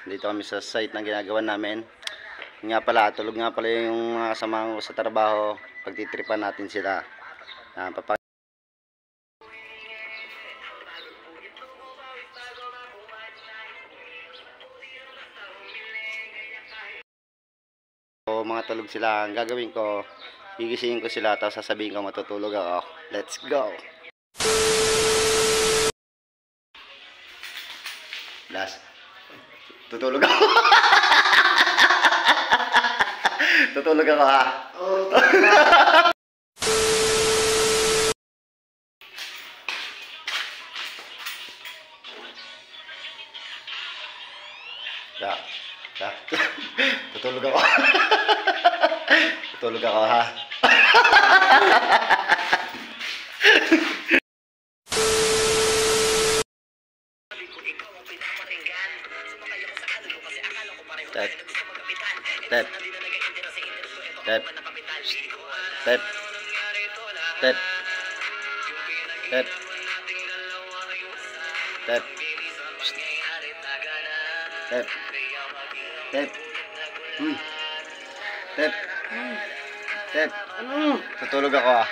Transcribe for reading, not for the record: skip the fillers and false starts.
Dito kami sa site na ginagawa namin. Nga pala, tulog nga pala yung mga kasama ko sa trabaho. Pagtitripan natin sila. So, mga tulog sila. Ang gagawin ko, gigisingin ko sila, tapos sasabihin ko matutulog ako. Let's go! Last. Tutulog ako. Tutulog ako ha. Tutulog ako. Tutulog ako ha. Tep. Tep. Tep. Tep. Tep. Tep. Tep. Tep. Tep. Tep. Tep. Tutulog ako ah.